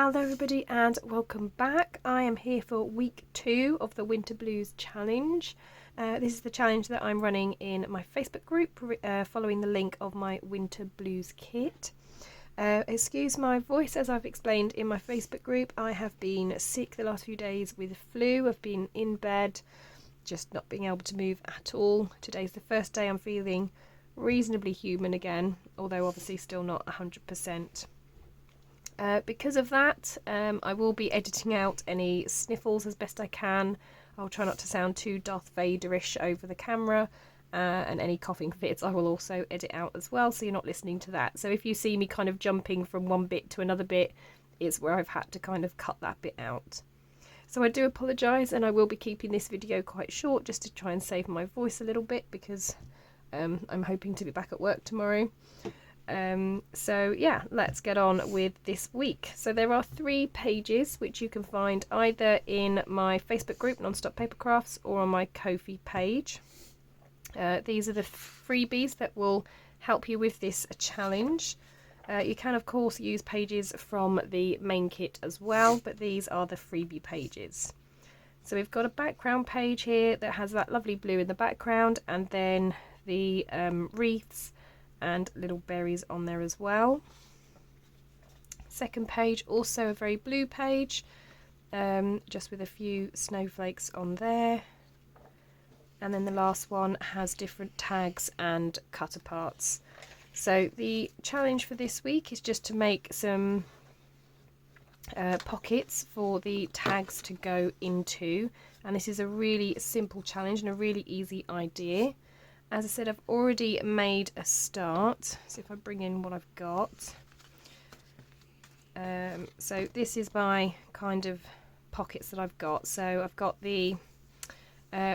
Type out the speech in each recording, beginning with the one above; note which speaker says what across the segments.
Speaker 1: Hello everybody and welcome back. I am here for week 2 of the Winter Blues challenge. This is the challenge that I'm running in my Facebook group following the link of my Winter Blues kit. Excuse my voice, as I've explained in my Facebook group. I have been sick the last few days with flu. I've been in bed, just not being able to move at all. Today's the first day I'm feeling reasonably human again, although obviously still not 100%. Because of that, I will be editing out any sniffles as best I can. I'll try not to sound too Darth Vader-ish over the camera, and any coughing fits I will also edit out as well, so you're not listening to that. So if you see me kind of jumping from one bit to another bit, it's where I've had to kind of cut that bit out. So I do apologise, and I will be keeping this video quite short just to try and save my voice a little bit, because I'm hoping to be back at work tomorrow. So yeah, let's get on with this week. So there are 3 pages which you can find either in my Facebook group Non-Stop Papercrafts or on my Ko-fi page. These are the freebies that will help you with this challenge. You can of course use pages from the main kit as well, but these are the freebie pages. So we've got a background page here that has that lovely blue in the background, and then the wreaths and little berries on there as well. Second page, also a very blue page, just with a few snowflakes on there. And then the last one has different tags and cut aparts. So the challenge for this week is just to make some pockets for the tags to go into, and this is a really simple challenge and a really easy idea. As I said, I've already made a start. So if I bring in what I've got. So this is my kind of pockets that I've got. So I've got the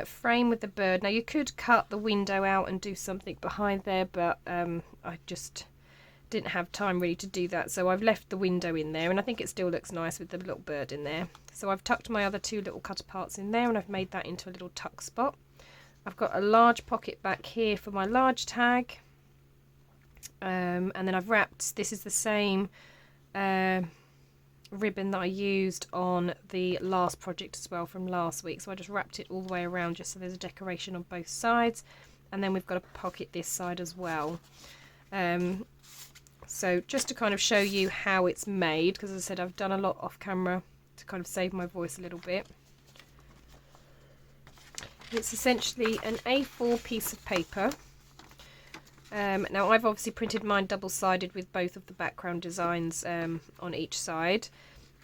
Speaker 1: frame with the bird. Now you could cut the window out and do something behind there, but I just didn't have time really to do that. So I've left the window in there, and I think it still looks nice with the little bird in there. So I've tucked my other 2 little cut aparts in there, and I've made that into a little tuck spot. I've got a large pocket back here for my large tag, and then I've wrapped, this is the same ribbon that I used on the last project as well from last week, so I just wrapped it all the way around just so there's a decoration on both sides, and then we've got a pocket this side as well. So just to kind of show you how it's made, because as I said, I've done a lot off camera to kind of save my voice a little bit. It's essentially an A4 piece of paper. Now I've obviously printed mine double-sided with both of the background designs on each side,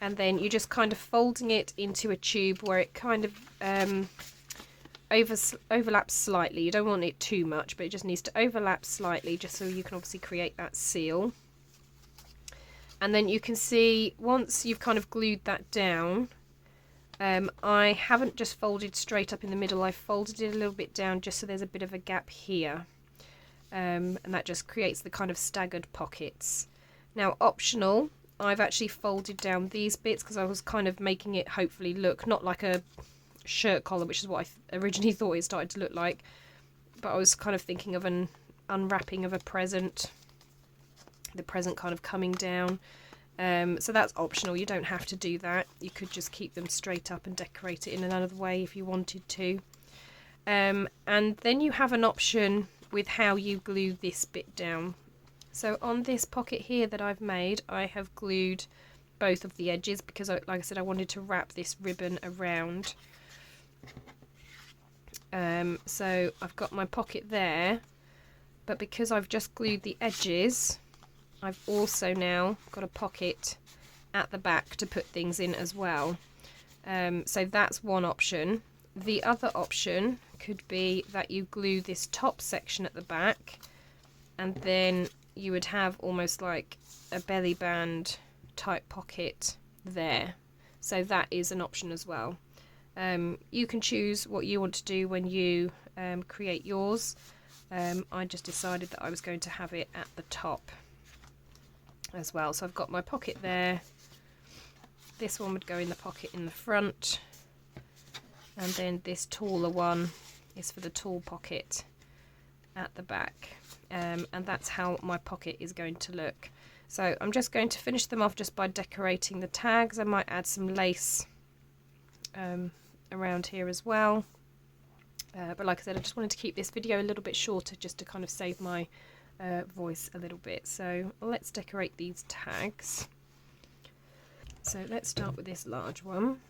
Speaker 1: and then you're just kind of folding it into a tube where it kind of overlaps slightly. You don't want it too much, but it just needs to overlap slightly just so you can obviously create that seal. And then you can see once you've kind of glued that down, I haven't just folded straight up in the middle, I've folded it a little bit down just so there's a bit of a gap here, and that just creates the kind of staggered pockets. Now optional, I've actually folded down these bits because I was kind of making it hopefully look not like a shirt collar, which is what I originally thought it started to look like, but I was kind of thinking of an unwrapping of a present, the present kind of coming down. So that's optional, you don't have to do that. You could just keep them straight up and decorate it in another way if you wanted to. And then you have an option with how you glue this bit down. So on this pocket here that I've made, I have glued both of the edges because, like I said, I wanted to wrap this ribbon around. So I've got my pocket there, but because I've just glued the edges, I've also now got a pocket at the back to put things in as well. So that's one option. The other option could be that you glue this top section at the back, and then you would have almost like a belly band type pocket there. So that is an option as well. You can choose what you want to do when you create yours. I just decided that I was going to have it at the top as well. So I've got my pocket there. This one would go in the pocket in the front, and then this taller one is for the tall pocket at the back, and that's how my pocket is going to look. So I'm just going to finish them off just by decorating the tags. I might add some lace around here as well. But like I said, I just wanted to keep this video a little bit shorter just to kind of save my voice a little bit. So let's decorate these tags. So let's start with this large one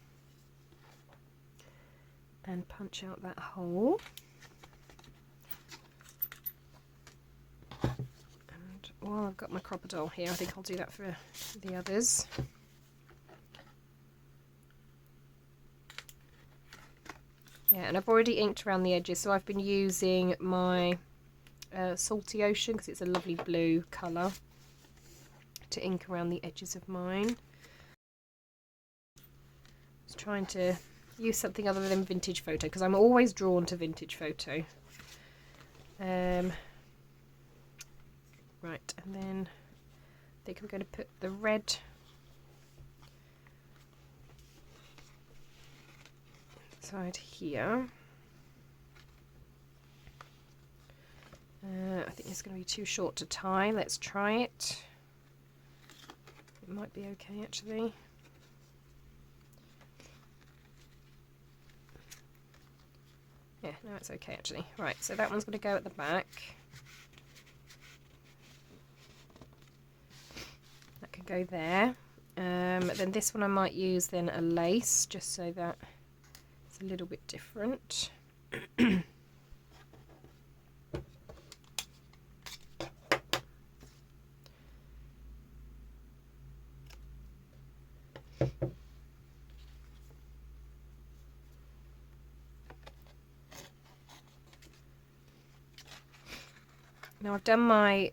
Speaker 1: and punch out that hole. And while I've got my crocodile here, I think I'll do that for the others. Yeah, and I've already inked around the edges, so I've been using my Salty Ocean, because it's a lovely blue colour, to ink around the edges of mine. Just trying to use something other than vintage photo, because I'm always drawn to vintage photo. Right, and then I think I'm going to put the red side here. I think it's going to be too short to tie. Let's try it. It might be okay actually. Yeah, no, it's okay actually. Right, so that one's going to go at the back. That can go there. Then this one I might use then a lace, just so that it's a little bit different. Now I've done my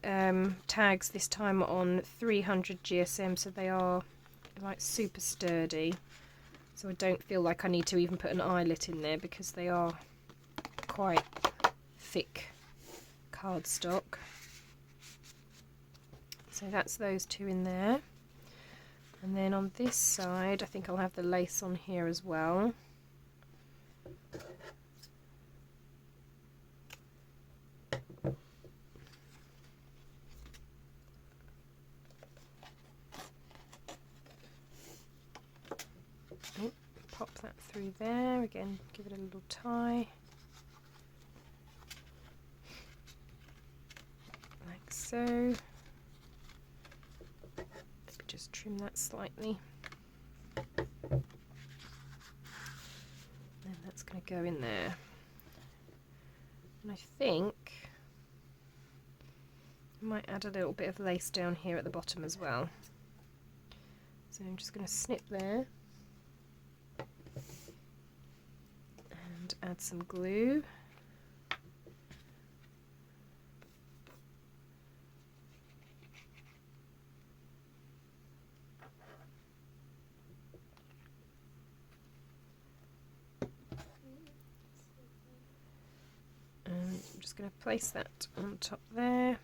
Speaker 1: tags this time on 300 GSM, so they are like super sturdy. So I don't feel like I need to even put an eyelet in there because they are quite thick cardstock. So that's those two in there. And then on this side, I think I'll have the lace on here as well. Pop that through there, again give it a little tie, like so. Maybe just trim that slightly, and that's going to go in there. And I think I might add a little bit of lace down here at the bottom as well. So I'm just going to snip there. Add some glue. And I'm just going to place that on top there.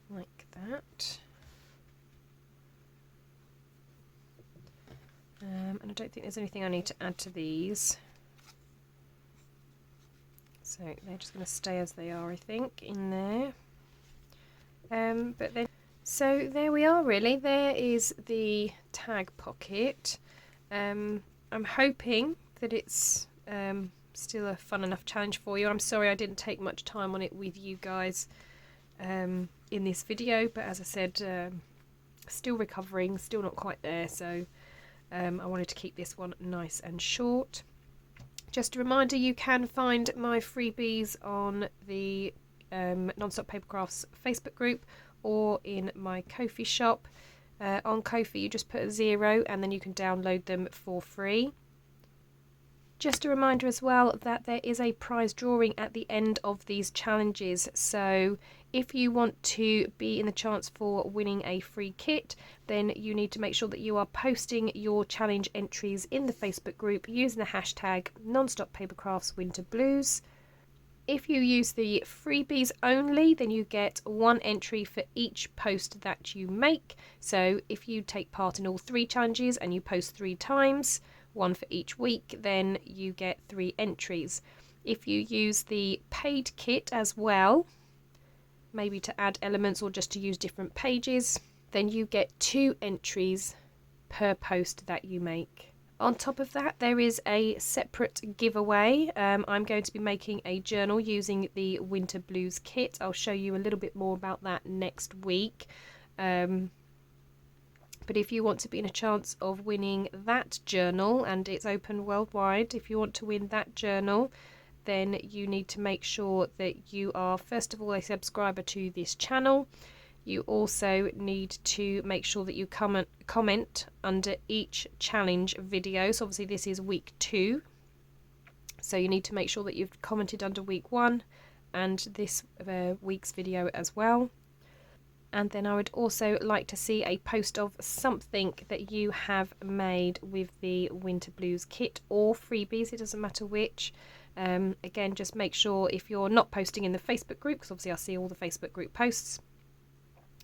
Speaker 1: Like that. And I don't think there's anything I need to add to these. So they're just going to stay as they are, I think, in there. But then, so there we are really. There is the tag pocket. I'm hoping that it's still a fun enough challenge for you. I'm sorry I didn't take much time on it with you guys in this video, but as I said, still recovering, still not quite there, so I wanted to keep this one nice and short. Just a reminder, you can find my freebies on the Non-Stop Papercrafts Facebook group or in my Ko-fi shop. On Ko-fi you just put a 0 and then you can download them for free. Just a reminder as well that there is a prize drawing at the end of these challenges, so if you want to be in the chance for winning a free kit, then you need to make sure that you are posting your challenge entries in the Facebook group using the hashtag Non-Stop Papercrafts Winter Blues. If you use the freebies only, then you get one entry for each post that you make. So if you take part in all 3 challenges and you post 3 times, one for each week, then you get 3 entries. If you use the paid kit as well, maybe to add elements or just to use different pages, then you get 2 entries per post that you make. On top of that, there is a separate giveaway. I'm going to be making a journal using the Winter Blues kit. I'll show you a little bit more about that next week. But if you want to be in a chance of winning that journal, and it's open worldwide, if you want to win that journal, then you need to make sure that you are, first of all, a subscriber to this channel. You also need to make sure that you comment under each challenge video. So obviously this is week 2. So you need to make sure that you've commented under week 1 and this week's video as well. And then I would also like to see a post of something that you have made with the Winter Blues kit or freebies, it doesn't matter which. Again, just make sure if you're not posting in the Facebook group, because obviously I see all the Facebook group posts,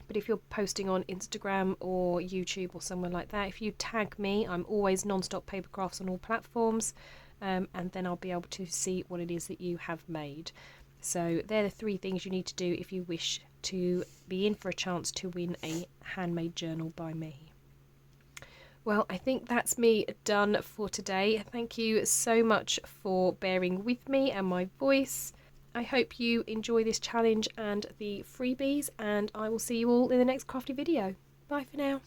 Speaker 1: but if you're posting on Instagram or YouTube or somewhere like that, if you tag me, I'm always Nonstop Papercrafts on all platforms, and then I'll be able to see what it is that you have made. So they're the 3 things you need to do if you wish to be in for a chance to win a handmade journal by me. Well, I think that's me done for today. Thank you so much for bearing with me and my voice. I hope you enjoy this challenge and the freebies, and I will see you all in the next crafty video. Bye for now.